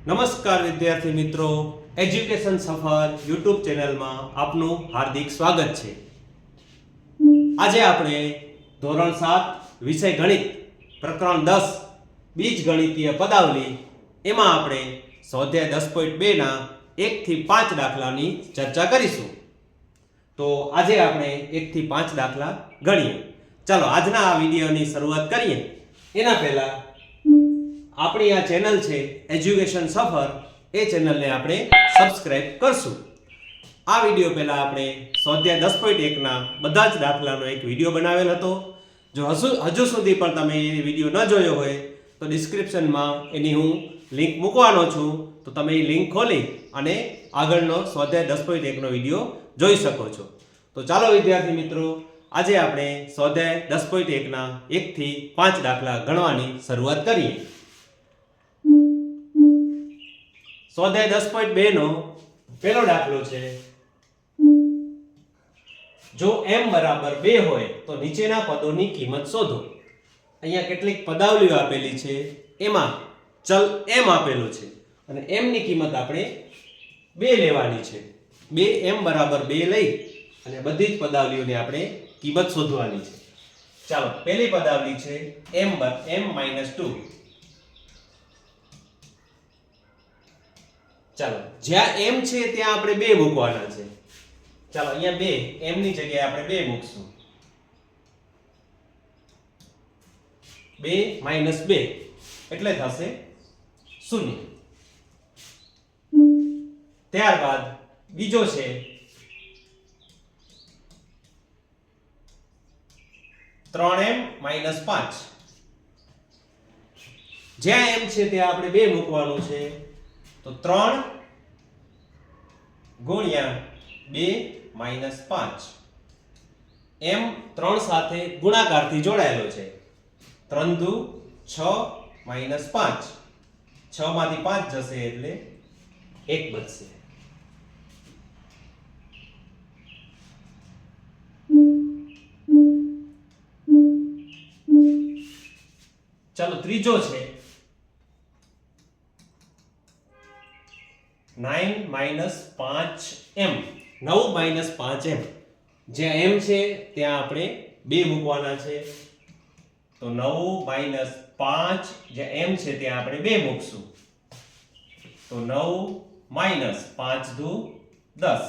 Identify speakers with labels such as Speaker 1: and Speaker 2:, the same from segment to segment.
Speaker 1: નમસ્કાર વિદ્યાર્થી મિત્રો, એજ્યુકેશન સફર યુટ્યુબ ચેનલમાં આપનું હાર્દિક સ્વાગત છે. આજે આપણે ધોરણ 7 વિષય ગણિત પ્રકરણ 10 બીજગણિતીય પદાવલી એમાં આપણે સ્વાધ્યાય 10.2 ના 1 થી 5 દાખલાની ચર્ચા કરીશું. તો આજે આપણે 1 થી 5 દાખલા ગણીએ. ચાલો આજના આ વિડિયોની શરૂઆત કરીએ. એના પહેલા આપણી આ ચેનલ છે એજ્યુકેશન સફર, એ ચેનલને આપણે સબસ્ક્રાઇબ કરશું. આ વિડિયો પહેલા આપણે સ્વાધ્યાય 10.1 ના બધા જ દાખલાનો એક વિડિયો બનાવેલ હતો. જો હજુ સુધી પણ તમે એ વિડિયો ન જોયો હોય તો ડિસ્ક્રિપ્શનમાં એની હું લિંક મૂકવાનો છું, તો તમે એ લિંક ખોલી અને આગળનો સ્વાધ્યાય 10.1 નો વિડિયો જોઈ શકો છો. તો ચાલો વિદ્યાર્થી મિત્રો, આજે આપણે સ્વાધ્યાય 10.1 ના 1 થી 5 દાખલા ગણવાની શરૂઆત કરીએ. સ્વાધ્યાય 10.2 નો પહેલો દાખલો છે, જો m બરાબર 2 હોય તો નીચેના પદોની કિંમત શોધો. અહીંયા કેટલીક પદાવલીઓ આપેલી છે, એમાં ચલ m આપેલો છે અને m ની કિંમત આપણે 2 લેવાની છે. 2m બરાબર 2 લઈ અને બધી જ પદાવલીઓને આપણે કિંમત શોધવાની છે. ચાલો, પહેલી પદાવલી છે m - 2. ચાલો, જ્યાં m છે ત્યાં આપણે 2 મૂકવાના છે. ચાલો, અહીંયા 2 m ની જગ્યાએ આપણે 2 મૂકશું. 2 - 2 એટલે થશે 0. ત્યારબાદ બીજો છે - 3m - 5. જ્યાં m છે ત્યાં આપણે 2 મૂકવાનું છે, તો 3 ગુણ્યા 2 - 5. m 3 સાથે ગુણાકારથી જોડાયેલો છે. 3 દુ 6 - 5. 6 માંથી 5 જશે એટલે 1 બચશે. ચાલો, ત્રીજો છે 9 - 5m. 9 - 5m. જ્યાં m છે ત્યાં આપણે 2 મૂકવાના છે, તો 9 - 5 જ્યાં m છે ત્યાં આપણે 2 મૂકશું, તો 9 - 5 દુ 10.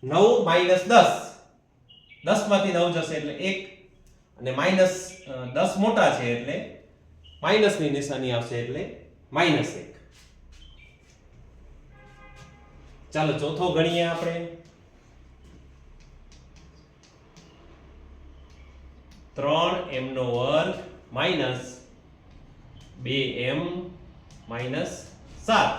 Speaker 1: 9 - 10, 10 માંથી 9 જશે એટલે 1 અને -10 મોટા છે એટલે માઈનસની નિશાની આવશે એટલે -1. ચાલો, ચોથો ગણીએ આપણે. 3m² - 2m - 7.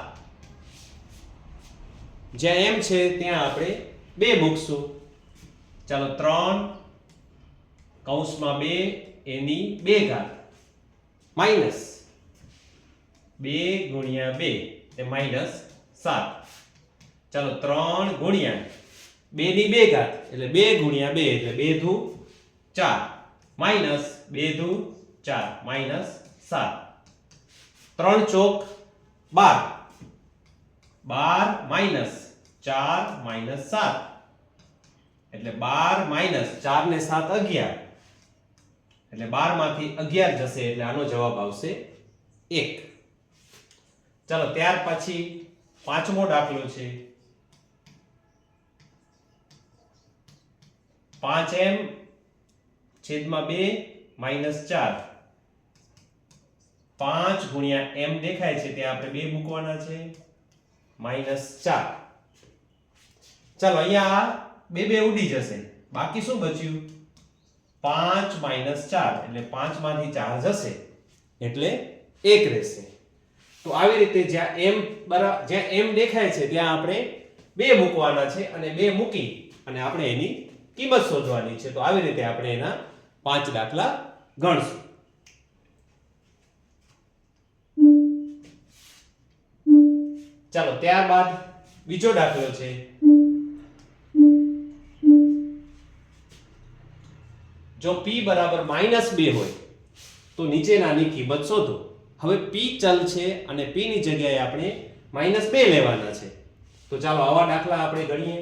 Speaker 1: જ્યાં m છે ત્યાં આપણે 2 મૂકશું. ચાલો, 3 કૌંસમાં 2 એની 2 ઘાત માઈનસ 2 ગુણ્યા 2 એ -7. ચાલો, 3 ગુણ્યા 2 ની 2 ઘાત એટલે 2 ગુણ્યા 2 એટલે 2 દુ 4 માઈનસ 2 દુ 4 -7. 3 ચોક 12, 12 માઈનસ 4 7 એટલે 12 માઈનસ 4 ને 7 11 એટલે 12 માંથી 11 જશે એટલે આનો જવાબ આવશે 1. ચાલો, ત્યાર પછી પાંચમો દાખલો છે 5m - 2 - 4. 5 ગુણ્યા m દેખાય છે ત્યાં આપણે 2 મૂકવાના છે, -4. ચાલો, અહીંયા 2 ઉડી જશે, બાકી શું બચ્યું? 5 - 4 એટલે 5 માંથી 4 જશે એટલે 1 રહેશે. તો આવી રીતે જ્યાં m દેખાય છે ત્યાં આપણે 2 મૂકવાના છે અને 2 મૂકી અને આપણે એની કિંમત શોધવાની છે. તો આવી રીતે આપણે એના 5 દાખલા ગણશું. ચાલો, ત્યારબાદ બીજો દાખલો છે જો p બરાબર -2 હોય તો નીચેનાની કિંમત શોધો. હવે p ચલ છે અને p ની જગ્યાએ આપણે -2 લેવાના છે. તો ચાલો આવા દાખલા આપણે ગણીએ.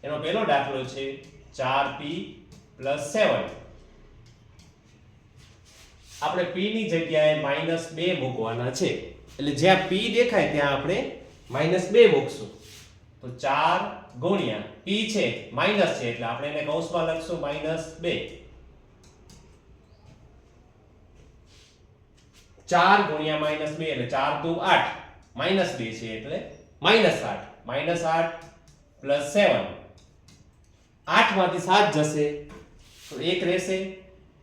Speaker 1: એનો પહેલો દાખલો છે 4p + 7. આપણે p ની જગ્યાએ -2 મૂકવાના છે. એટલે જ્યાં p દેખાય ત્યાં આપણે -2 મૂકશું. તો 4 ગુણ્યા p છે માઈનસ છે એટલે આપણે એને કૌંસમાં લખશું -2. 4 ગુણ્યા -2 એટલે 4 દુ 8, -2 છે એટલે -8. -8 + 7. 8 માંથી 7 જશે તો 1 રહેશે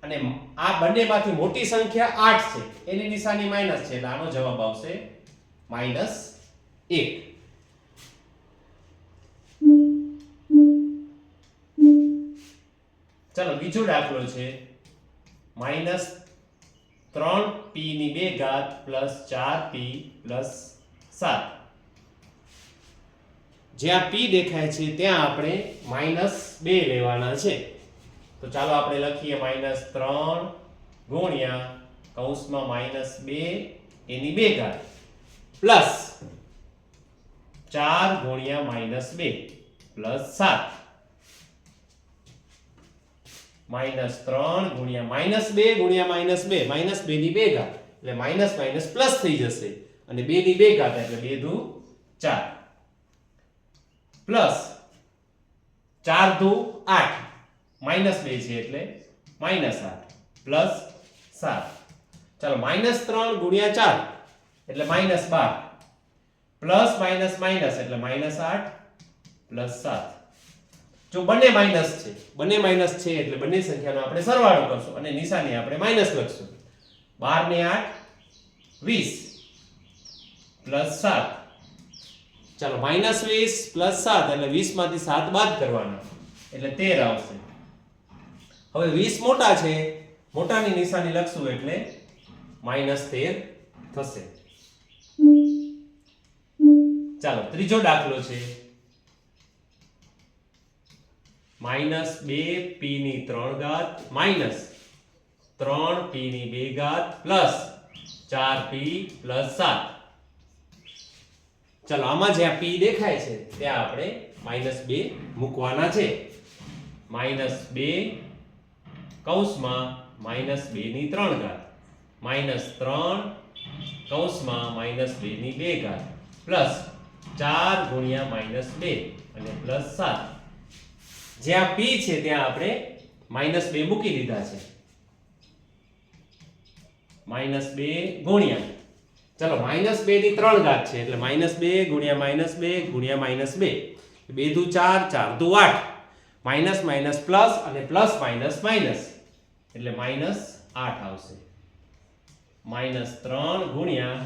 Speaker 1: અને આ બંનેમાંથી મોટી સંખ્યા 8 છે એની નિશાની માઈનસ છે એટલે આનો જવાબ આવશે -1. ચાલો બીજો દાખલો છે -3p ની 2 ઘાત + 4p + 7. જ્યાં p દેખાય છે ત્યાં આપણે -2 લેવાના છે. તો ચાલો આપણે લખીએ -3 ગુણ્યા કૌંસમાં -2 એની 2 ઘાત પ્લસ 4 ગુણ્યા -2 પ્લસ 7. -3 ગુણ્યા -2 ગુણ્યા -2 -2 ની 2 ઘાત એટલે માઈનસ માઈનસ પ્લસ થઈ જશે અને 2 ની 2 ઘાત એટલે 2 દુ 4 પ્લસ 4 દુ 8 -2 છે એટલે -8 પ્લસ 7. ચાલો -3 ગુણ્યા 4 એટલે -12 પ્લસ માઈનસ માઈનસ એટલે -8 પ્લસ 7. જો બંને માઈનસ છે એટલે બંને સંખ્યાનો આપણે સરવાળો કરશું અને નિશાની આપણે માઈનસ લખશું. 12 ને 8 20 પ્લસ 7. ચાલો -20 પ્લસ 7 એટલે 20 માંથી 7 બાદ કરવાના એટલે 13 આવશે. હવે 20 મોટા છે, મોટાની નિશાની લખશું એટલે -13 થશે. ચાલો ત્રીજો દાખલો છે -2p ની 3 ઘાત માઈનસ 3p ની 2 ઘાત પ્લસ 4p પ્લસ 7. ચાલો આમાં જ્યાં p દેખાય છે ત્યાં આપણે -2 મૂકવાના છે. -2 કૌંસમાં -2 ની 3 ઘાત -3 કૌંસમાં -2 ની 2 ઘાત પ્લસ 4 ગુણ્યા -2 અને પ્લસ 7. જ્યાં p છે ત્યાં આપણે -2 મૂકી દીધા છે. -2 ગુણ્યા ચલો -2 ની 3 ઘાત છે એટલે -2 ગુણ્યા -2 ગુણ્યા -2 2 દુ 4 4 દુ 8 માઈનસ માઈનસ પ્લસ અને પ્લસ માઈનસ માઈનસ એટલે -8 આવશે. -3 ગુણ્યા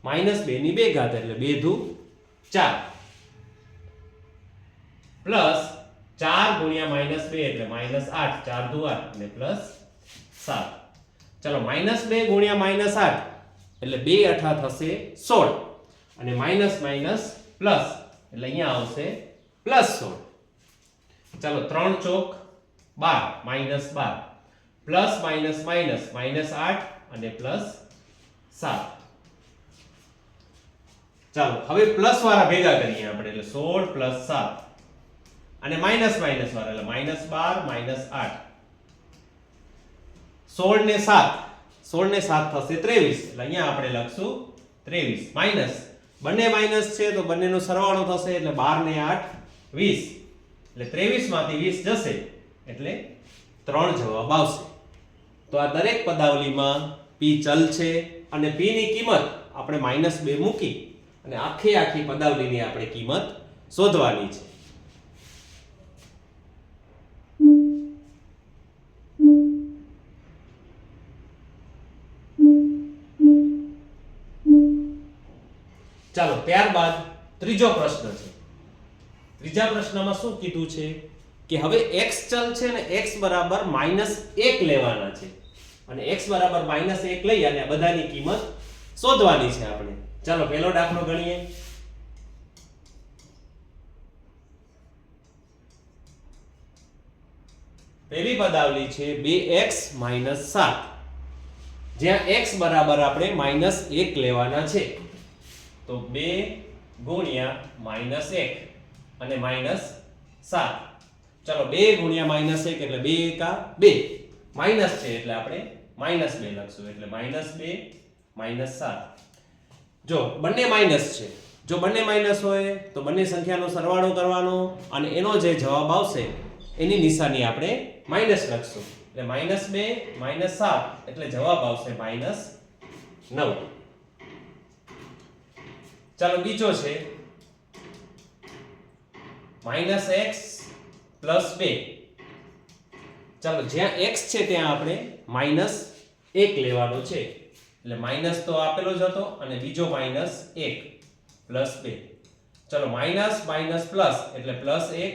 Speaker 1: -2 ની 2 ઘાત એટલે 2 દુ 4 પ્લસ 4 ગુણ્યા -2 એટલે -8 4 દુ 8 અને પ્લસ 7. ચલો -2 ગુણ્યા -8 એટલે 2 અઠા થશે 16 અને માઈનસ માઈનસ પ્લસ એટલે અહીંયા આવશે +16. ચાલો 3 ચોક 12 -12 પ્લસ માઈનસ માઈનસ -8 અને પ્લસ 7. ચાલો હવે પ્લસ વાળા ભેગા કરીએ આપણે એટલે 16 પ્લસ 7 અને માઈનસ માઈનસ વાળા એટલે -12 -8 16 ને 7 થશે 23 એટલે અહીંયા આપણે લખશું 23 માઈનસ બંને માઈનસ છે તો બંનેનો સરવાળો થશે એટલે 12 ને 8 20 એટલે 23 માંથી 20 જશે એટલે 3 જવાબ આવશે. તો આ દરેક પદાવલીમાં p ચલ છે અને p ની કિંમત આપણે -2 મૂકી અને આખી પદાવલીની આપણે કિંમત શોધવાની છે. ચાલો ત્યારબાદ ત્રીજો પ્રશ્ન છે. ત્રીજા પ્રશ્નમાં શું કીધું છે કે હવે x ચલ છે ને x બરાબર -1 લેવાના છે અને x બરાબર -1 લઈ અને આ બધાની કિંમત શોધવાની છે આપણે. ચાલો પહેલો દાખલો ગણીએ. પહેલી પદાવલી છે 2x - 7 જ્યાં x બરાબર આપણે -1 લેવાના છે. તો 2 ગુણ્યા -1 અને -7. ચલો 2 ગુણ્યા -1 એટલે 2 એકા 2. માઈનસ છે એટલે આપણે -2 લખશું એટલે -2 -7. જો બંને માઈનસ છે, જો બંને માઈનસ હોય તો બંને સંખ્યાનો સરવાળો કરવાનો અને એનો જે જવાબ આવશે એની નિશાની આપણે માઈનસ લખશું એટલે -2 -7 એટલે જવાબ આવશે -9. ચાલો બીજો છે -x + 2. ચાલો જ્યાં x છે ત્યાં આપણે -1 લેવાનો છે એટલે માઈનસ તો આપેલો જ હતો અને બીજો -1 + 2. ચલો માઈનસ માઈનસ પ્લસ એટલે +1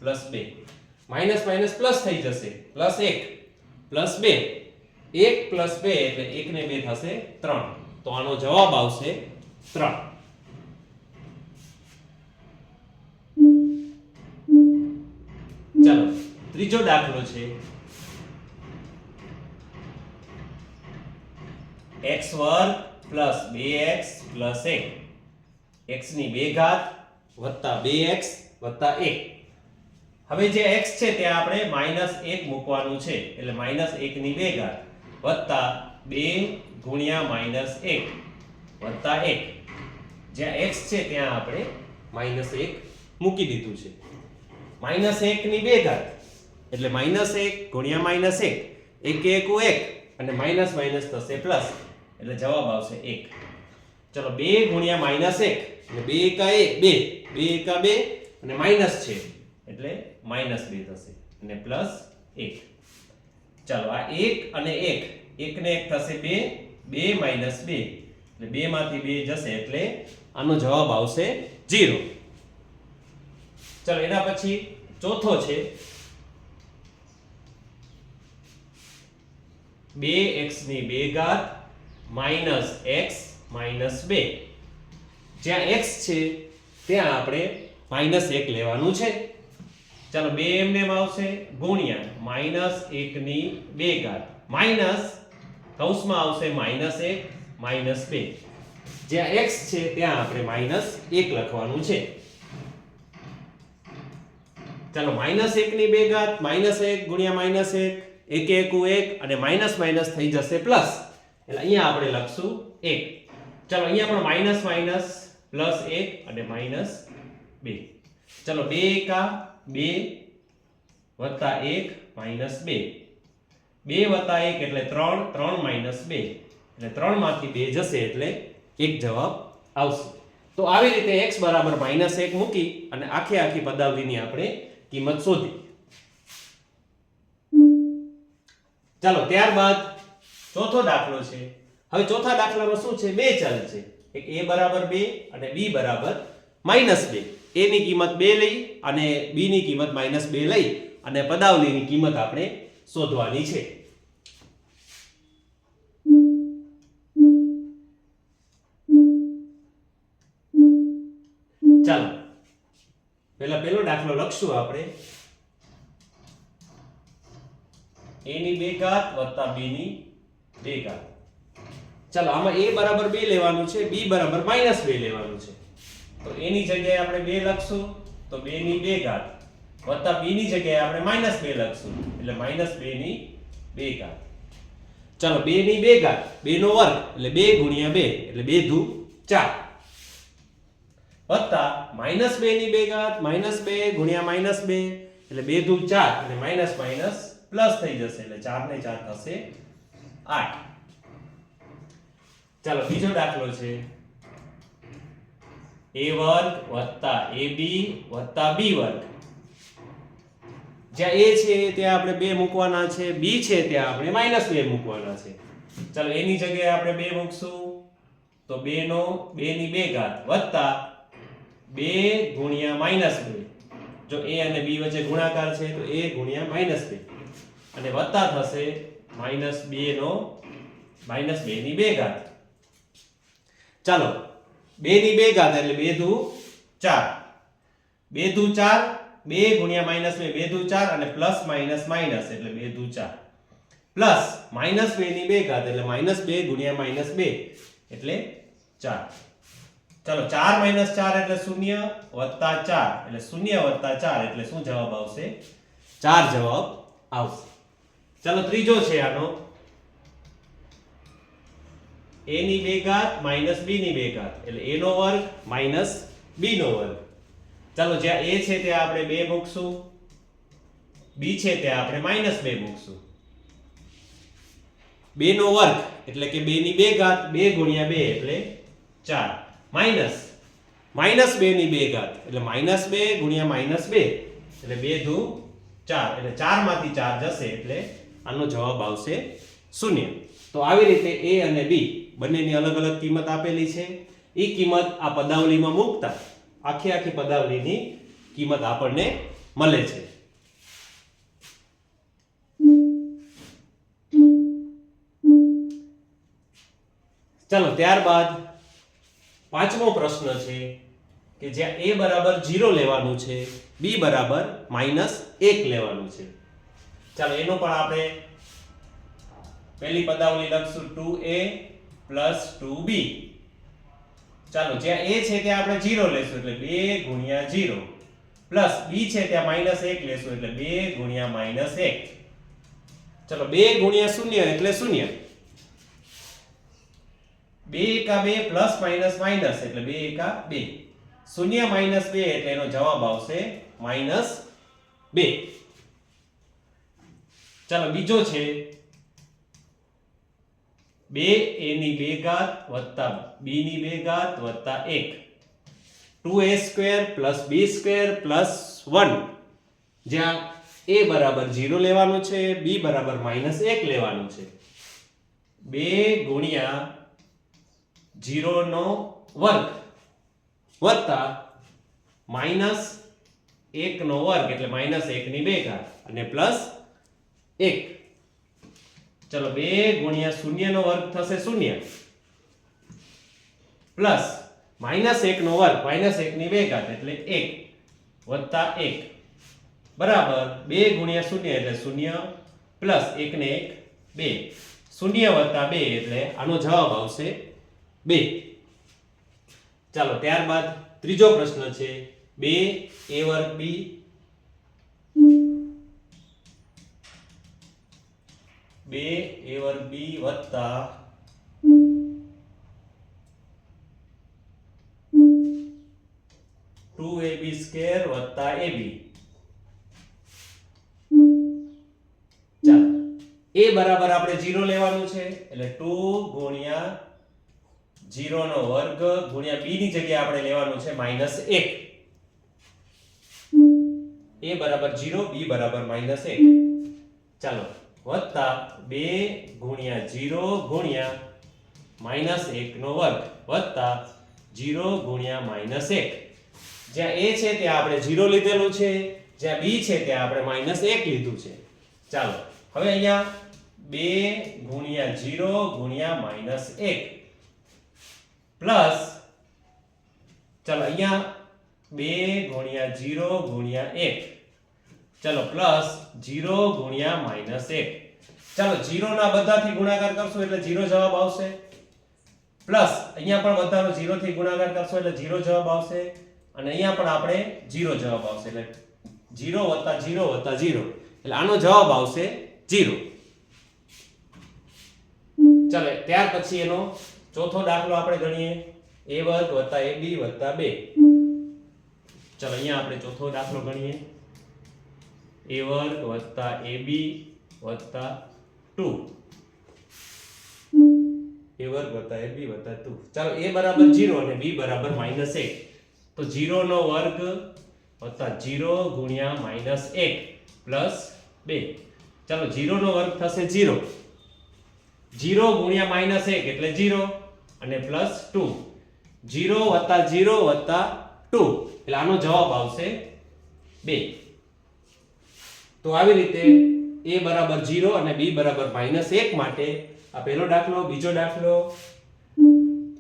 Speaker 1: + 2. માઈનસ માઈનસ પ્લસ થઈ જશે +1 + 2. 1 + 2 એટલે 1 ને 2 થશે 3. તો આનો જવાબ આવશે 3. ચાલો ત્રીજો દાખલો છે x² + 2x + 1 x ની 2 ઘાત + 2x + 1. હવે જે x છે ત્યાં આપણે -1 મૂકવાનું છે એટલે -1 ની 2 ઘાત + 2 ગુણ્યા -1 + 1. જ્યાં x છે ત્યાં આપણે -1 મૂકી દીધું છે. -1 ની 2 ઘાત એટલે -1 ગુણ્યા -1 1 1 1 અને માઈનસ માઈનસ થશે પ્લસ એટલે જવાબ આવશે 1. ચલો 2 ગુણ્યા -1 એટલે 2 એકા 2 2 એકા 2 અને માઈનસ છે એટલે -2 થશે અને પ્લસ 1. ચાલો આ 1 અને 1 1 ને 1 થશે 2 2 - 2 એટલે 2 માંથી 2 જશે એટલે આનો જવાબ આવશે 0. ચલો એના પછી ચોથો છે 2x ની 2 ઘાત -x - 2. જ્યાં x છે ત્યાં આપણે -1 લેવાનું છે. ચાલો 2 એમને આવશે ગુણ્યા -1 ની 2 ઘાત માઈનસ કૌંસમાં આવશે -1 - 2. જ્યાં x છે ત્યાં આપણે -1 લખવાનું છે. ચાલો -1 ની 2 ઘાત -1 ગુણ્યા -1 1 1 1 અને માઈનસ માઈનસ થઈ જશે પ્લસ એટલે અહીંયા આપણે લખશું 1. ચાલો અહીંયા પણ માઈનસ માઈનસ +1 અને -2. ચાલો 2 એકા 2 + 1 -2 2 + 1 એટલે 3 3 - 2 એટલે 3 માંથી 2 જશે એટલે 1 જવાબ આવશે. તો આવી રીતે x બરાબર -1 મૂકી અને આખી પદાવલીની આપણે કિંમત શોધી. ચાલો ત્યારબાદ ચોથો દાખલો છે. હવે ચોથા દાખલામાં શું છે? બે ચલ છે, એક a બરાબર 2 અને b બરાબર -2. a ની કિંમત 2 લઈ અને b ની કિંમત -2 લઈ અને પદાવલીની કિંમત આપણે શોધવાની છે. ચાલો પેલો દાખલો લખશું આપણે a ની 2 ઘાત + b ની 2 ઘાત. ચાલો આમાં a બરાબર 2 લેવાનું છે, b બરાબર -2 લેવાનું છે. તો a ની જગ્યાએ આપણે 2 લખશું તો 2 ની 2 ઘાત + b ની જગ્યાએ આપણે -2 લખશું એટલે -2 ની 2 ઘાત. ચાલો 2 ની 2 ઘાત 2 નો વર્ગ એટલે 2 ગુણ્યા 2 એટલે 2 દુ 4 વત્તા -2 ની 2 ઘાત -2 ગુણ્યા -2 એટલે 2 દુ 4 અને માઈનસ માઈનસ પ્લસ થઈ જશે એટલે 4 ને 4 થશે 8. ચાલો બીજો દાખલો છે a² + ab + b². જ્યાં a છે ત્યાં આપણે 2 મૂકવાના છે, b છે ત્યાં આપણે -2 મૂકવાના છે. ચાલો a ની જગ્યાએ આપણે 2 મૂકશું તો 2 ની 2 ઘાત વત્તા 2 ગુણ્યા -2. જો a અને b વચ્ચે ગુણાકાર છે તો a ગુણ્યા -2 અને વત્તા થશે -2 ની 2 ઘાત. ચાલો 2 ની 2 ઘાત એટલે 2 દુ 4 2 દુ 4 2 ગુણ્યા -2 2 દુ 4 અને પ્લસ માઈનસ માઈનસ એટલે 2 દુ 4 પ્લસ -2 ની 2 ઘાત એટલે -2 ગુણ્યા -2 એટલે 4. ચલો 4 - 4 એટલે 0 વત્તા 4 એટલે 0 વત્તા 4 એટલે શું જવાબ આવશે? 4 જવાબ આવશે. ચલો ત્રીજો છે આનો a ની 2 ઘાત - b ની 2 ઘાત એટલે a નો વર્ગ માઈનસ b નો વર્ગ. ચાલો જ્યાં a છે ત્યાં આપણે 2 મૂકશું, b છે ત્યાં આપણે -2 મૂકશું. 2 નો વર્ગ એટલે કે 2 ની 2 ઘાત 2 ગુણ્યા 2 એટલે 4 માઈનસ -2 ની 2 ઘાત એટલે -2 ગુણ્યા -2 એટલે 2 દુ 4 એટલે 4 માંથી 4 જશે એટલે આનો જવાબ આવશે 0. તો આવી રીતે a અને b બંનેની અલગ અલગ કિંમત આપેલી છે. એ કિંમત આ પદાવલીમાં મૂકતા આખી પદાવલીની કિંમત આપણને મળે છે. ચાલો ત્યારબાદ પાંચમો પ્રશ્ન છે કે જ્યાં a બરાબર 0 લેવાનું છે, b બરાબર -1 લેવાનું છે. ચાલો એનો પણ આપણે પહેલી પદાવલી લખશું 2a + 2b. ચાલો જ્યાં a છે ત્યાં આપણે 0 લેશું એટલે 2 ગુણ્યા 0 પ્લસ b છે ત્યાં -1 લેશું એટલે 2 ગુણ્યા -1. ચલો 2 ગુણ્યા 0 એટલે 0. 2 એકા 2 પ્લસ માઈનસ માઈનસ એટલે 2 એકા 2. 0 - 2 એટલે એનો જવાબ આવશે -2. ચાલો બીજો છે 2a ની 2 ઘાત વત્તા b ની 2 ઘાત વત્તા 1 2a² + b² + 1. જ્યાં a બરાબર 0 લેવાનું છે, b બરાબર -1 લેવાનું છે. 2 ગુણ્યા 0 નો વર્ગ વત્તા -1 નો વર્ગ એટલે -1 ની 2 ઘાત અને પ્લસ 1. ચલો 2 ગુણ્યા 0 નો વર્ગ થશે 0 પ્લસ -1 નો વર્ગ -1 ની 2 ઘાત એટલે 1 વત્તા 1 બરાબર 2 ગુણ્યા 0 એટલે 0 પ્લસ 1 ને 1 2 0 વત્તા 2 એટલે આનો જવાબ આવશે 2. ચાલો ત્યારબાદ ત્રીજો પ્રશ્ન છે 2a² b વત્તા 2ab² વત્તા ab. ચાલો a બરાબર આપણે 0 લેવાનું છે એટલે 2 ગુણ્યા 0 નો વર્ગ ગુણ્યા b ની જગ્યાએ આપણે લેવાનું છે -1. a બરાબર 0 b બરાબર -1. ચાલો વત્તા 2 ગુણ્યા 0 ગુણ્યા -1 નો વર્ગ વત્તા 0 ગુણ્યા -1. જ્યાં a છે ત્યાં આપણે 0 લીધેલું છે, જ્યાં b છે ત્યાં આપણે -1 લીધું છે. ચાલો હવે અહીંયા 2 ગુણ્યા 0 ગુણ્યા -1 પ્લસ ચાલો અહીંયા 2 ગુણ્યા 0 ગુણ્યા 1 ચાલો પ્લસ 0 ગુણ્યા -1. ચાલો 0 ના બધાથી ગુણાકાર કરશો એટલે 0 જવાબ આવશે પ્લસ અહીંયા પણ બધાનો 0 થી ગુણાકાર કરશો એટલે 0 જવાબ આવશે અને અહીંયા પણ આપણે 0 જવાબ આવશે એટલે 0 વત્તા 0 વત્તા 0 એટલે આનો જવાબ આવશે 0. ચાલો ત્યાર પછી એનો ચોથો દાખલો આપણે ગણીએ a² વત્તા ab વત્તા 2. ચાલો અહીંયા આપણે ચોથો દાખલો ગણીએ a² વત્તા ab વત્તા 2. a² વત્તા ab વત્તા 2. ચાલો a બરાબર 0 અને b બરાબર -1 તો 0 નો વર્ગ વત્તા 0 ગુણ્યા -1 પ્લસ 2. ચાલો 0 નો વર્ગ થશે 0 0 ગુણ્યા -1 એટલે 0 અને પ્લસ 2 0 વત્તા 0 વત્તા 2 એટલે આનો જવાબ આવશે 2. તો આવી રીતે a બરાબર 0 અને b બરાબર -1 માટે આ પહેલો દાખલો, બીજો દાખલો,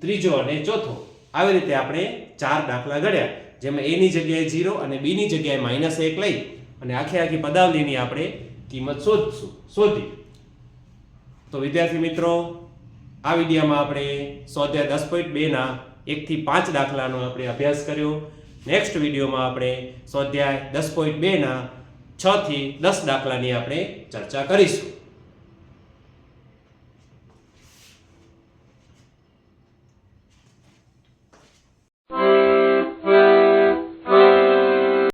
Speaker 1: ત્રીજો અને ચોથો આવી રીતે આપણે 4 દાખલા ગણ્યા જેમાં a ની જગ્યાએ 0 અને b ની જગ્યાએ -1 લઈ અને આખી પદાવલીની આપણે કિંમત શોધી. તો વિદ્યાર્થી મિત્રો, આ વિડીયોમાં આપણે સ્વાધ્યાય 10.2ના 1 થી 5 દાખલાનો આપણે અભ્યાસ કર્યો. નેક્સ્ટ વિડીયોમાં આપણે સ્વાધ્યાય 10.2ના 6 થી 10 દાખલાની આપણે ચર્ચા કરીશું.